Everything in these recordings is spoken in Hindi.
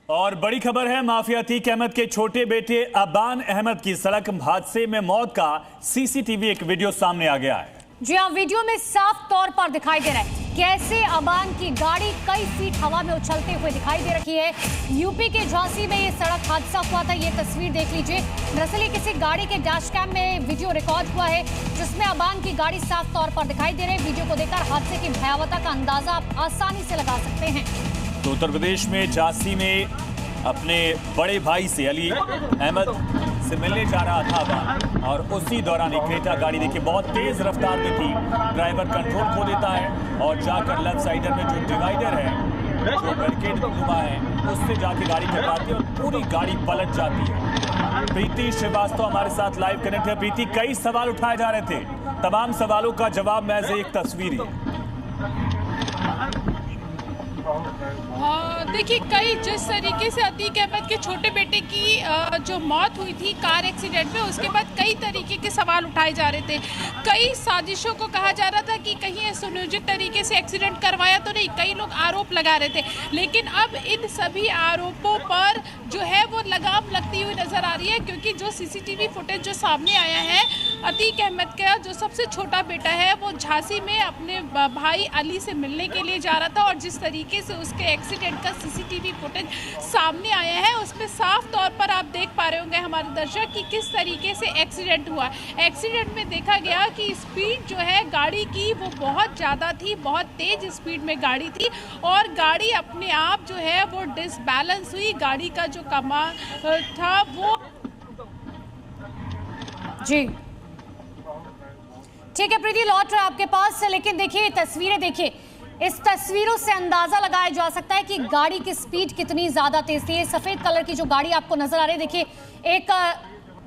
और बड़ी खबर है, माफिया अतीक अहमद के छोटे बेटे अबान अहमद की सड़क हादसे में मौत का सीसीटीवी एक वीडियो सामने आ गया है। जी हाँ, वीडियो में साफ तौर पर दिखाई दे रहा है कैसे अबान की गाड़ी कई फीट हवा में उछलते हुए दिखाई दे रही है। यूपी के झांसी में ये सड़क हादसा हुआ था। ये तस्वीर देख लीजिए। दरअसल ये किसी गाड़ी के डैश कैम में वीडियो रिकॉर्ड हुआ है जिसमें अबान की गाड़ी साफ तौर पर दिखाई दे रही है। वीडियो को देखकर हादसे की भयावहता का अंदाजा आप आसानी से लगा सकते हैं। तो उत्तर प्रदेश में झांसी में अपने बड़े भाई से अली अहमद से मिलने जा रहा था अबान, और उसी दौरान एक क्रेटा गाड़ी देखिए बहुत तेज रफ्तार में थी। ड्राइवर कंट्रोल खो देता है और जाकर लेफ्ट साइडर में जो डिवाइडर है, जो बैरिकेड नुमा है, उससे जाके गाड़ी टकराती है और पूरी गाड़ी पलट जाती है। प्रीति श्रीवास्तव हमारे साथ लाइव कनेक्ट है। प्रीति, कई सवाल उठाए जा रहे थे, तमाम सवालों का जवाब महज एक तस्वीर है। देखिए, कई जिस तरीके से अतीक अहमद के छोटे बेटे की जो मौत हुई थी कार एक्सीडेंट में, उसके बाद कई तरीके के सवाल उठाए जा रहे थे। कई साजिशों को कहा जा रहा था कि कहीं सुनियोजित तरीके से एक्सीडेंट करवाया तो नहीं, कई लोग आरोप लगा रहे थे। लेकिन अब इन सभी आरोपों पर जो है वो लगाम लगती हुई नजर आ रही है, क्योंकि जो सीसीटीवी फुटेज जो सामने आया है, अतीक अहमद का जो सबसे छोटा बेटा है वो झांसी में अपने भाई अली से मिलने के लिए जा रहा था, और जिस तरीके से उसके एक्सीडेंट का सीसीटीवी फुटेज सामने आया है उसमें साफ तौर पर आप देख पा रहे होंगे हमारे दर्शक कि किस तरीके से एक्सीडेंट हुआ। एक्सीडेंट में देखा गया कि स्पीड जो है गाड़ी की वो बहुत ज़्यादा थी, बहुत तेज स्पीड में गाड़ी थी, और गाड़ी अपने आप जो है वो डिसबैलेंस हुई। गाड़ी का जो कमान था वो जी ठीक है प्रीति, लौट रहा है आपके पास से। लेकिन देखिए तस्वीरें देखिए, इस तस्वीरों से अंदाजा लगाया जा सकता है कि गाड़ी की स्पीड कितनी ज्यादा तेज थी। ये सफेद कलर की जो गाड़ी आपको नजर आ रही है, देखिए एक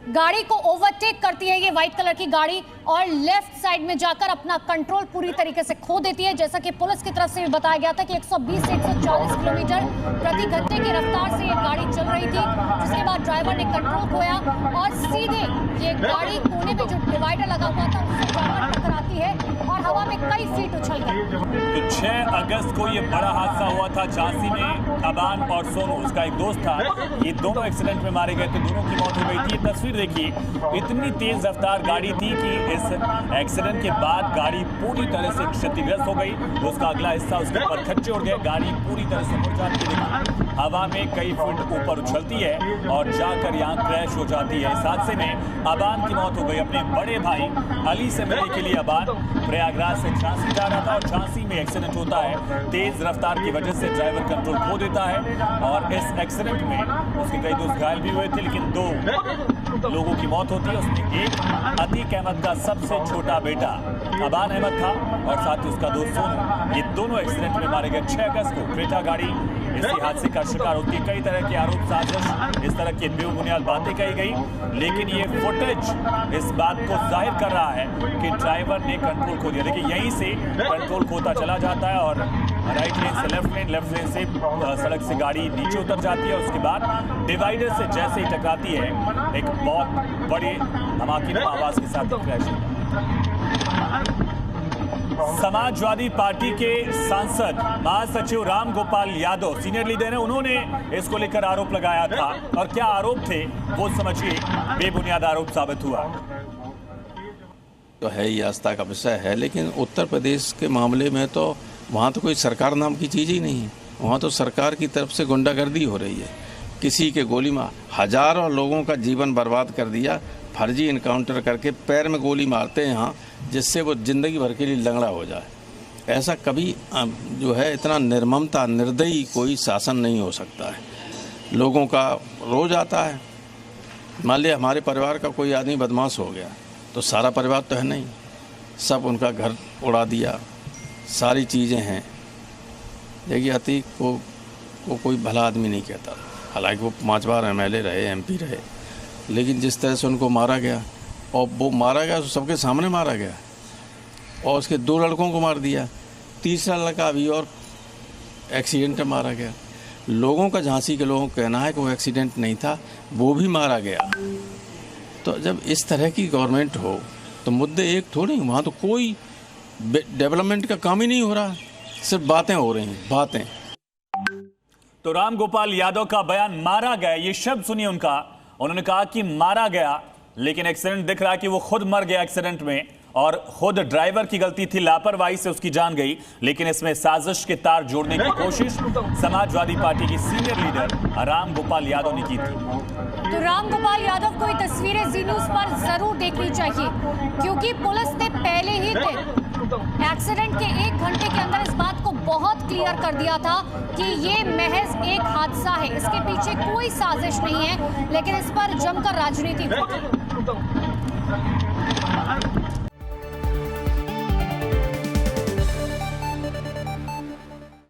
गाड़ी को ओवरटेक करती है ये व्हाइट कलर की गाड़ी, और लेफ्ट साइड में जाकर अपना कंट्रोल पूरी तरीके से खो देती है। जैसा कि पुलिस की तरफ से भी बताया गया था कि 120 से 140 किलोमीटर प्रति घंटे की रफ्तार से ये गाड़ी चल रही थी, जिसके बाद ड्राइवर ने कंट्रोल खोया और सीधे ये गाड़ी कोने में जो डिवाइडर लगा हुआ था उससे जाकर टकराती है और हवा में कई फीट उछल गई। तो 6 अगस्त को ये बड़ा हादसा हुआ था झांसी में। अबान और सोनू, उसका एक दोस्त था, ये दोनों एक्सीडेंट में मारे गए थे, दोनों की मौत हो गई थी। ये तस्वीर देखिए, इतनी तेज रफ्तार गाड़ी थी कि इस एक्सीडेंट के बाद गाड़ी पूरी तरह से क्षतिग्रस्त हो गई। उसका अगला हिस्सा उसके ऊपर खच्चे उड़ गए, गाड़ी पूरी तरह से मुड़ जाती है, हवा में कई फीट ऊपर उछलती है और जाकर यहाँ क्रैश हो जाती है। इस हादसे में अबान की मौत हो गई। अपने बड़े भाई अली से मिलने के लिए अबान प्रयागराज से झांसी जा रहा था और झांसी में एक्सीडेंट होता है। तेज रफ्तार की वजह से ड्राइवर कंट्रोल खो देता है और इस एक्सीडेंट में उसके कई दोस्त घायल भी हुए थे, लेकिन 2 लोगों की मौत होती है। उसमें एक अतीक अहमद का सबसे छोटा बेटा अबान अहमद था और साथ ही उसका दोस्त सोनू। ये दोनों एक्सीडेंट में मारे गए। 6 अगस्त को क्रेटा गाड़ी इसी हादसे का शिकार होती है। कई तरह के आरोप, साजिश, इस तरह की बेबुनियाद बातें कही गई, लेकिन ये फुटेज इस बात को जाहिर कर रहा है कि ड्राइवर ने कंट्रोल खो दिया। देखिए, यहीं से कंट्रोल खोता चला जाता है और राइट लेन से लेफ्ट लेन से सड़क से गाड़ी नीचे उतर जाती है। उसके बाद डिवाइडर से जैसे ही टकराती है, एक बहुत बड़े धमाकेदार आवाज के साथ क्रैश होता है। समाजवादी पार्टी के सांसद महासचिव राम गोपाल यादव सीनियर लीडर हैं, उन्होंने इसको लेकर आरोप लगाया था, और क्या आरोप थे वो समझिए, बेबुनियाद आरोप साबित हुआ। तो है ही आस्था का विषय है, लेकिन उत्तर प्रदेश के मामले में तो वहाँ तो कोई सरकार नाम की चीज़ ही नहीं है। वहाँ तो सरकार की तरफ से गुंडागर्दी हो रही है। किसी के गोली मार, हजारों लोगों का जीवन बर्बाद कर दिया, फर्जी इनकाउंटर करके पैर में गोली मारते हैं यहाँ, जिससे वो ज़िंदगी भर के लिए लंगड़ा हो जाए। ऐसा कभी जो है इतना निर्ममता, निर्दयी कोई शासन नहीं हो सकता है। लोगों का रोज आता है, मान लिया हमारे परिवार का कोई आदमी बदमाश हो गया तो सारा परिवार तो है नहीं, सब उनका घर उड़ा दिया, सारी चीज़ें हैं। देखिए, अतीक को कोई भला आदमी नहीं कहता, हालांकि वो 5 बार MLA रहे, MP रहे, लेकिन जिस तरह से उनको मारा गया, और वो मारा गया तो सबके सामने मारा गया, और उसके 2 लड़कों को मार दिया, तीसरा लड़का अभी और एक्सीडेंट में मारा गया। लोगों का, झांसी के लोगों का कहना है कि वो एक्सीडेंट नहीं था, वो भी मारा गया। तो जब इस तरह की गवर्नमेंट हो तो मुद्दे एक थोड़ी, वहाँ तो कोई डेवलपमेंट का काम ही नहीं हो रहा, सिर्फ बातें हो रही हैं, बातें। तो राम गोपाल यादव का बयान, मारा गया, ये शब्द सुनिए उनका। उन्होंने कहा कि मारा गया, लेकिन एक्सीडेंट दिख रहा है कि वो खुद मर गया एक्सीडेंट में और खुद ड्राइवर की गलती थी, लापरवाही से उसकी जान गई। लेकिन इसमें साजिश के तार जोड़ने की कोशिश समाजवादी पार्टी की सीनियर लीडर राम गोपाल यादव ने की थी। तो राम गोपाल यादव को ये तस्वीरें जी न्यूज़ पर जरूर देखनी चाहिए, क्योंकि पुलिस ने पहले ही एक्सीडेंट के 1 घंटे के अंदर इस बात को बहुत क्लियर कर दिया था कि ये महज एक हादसा है, इसके पीछे कोई साजिश नहीं है। लेकिन इस पर जमकर राजनीति होती है।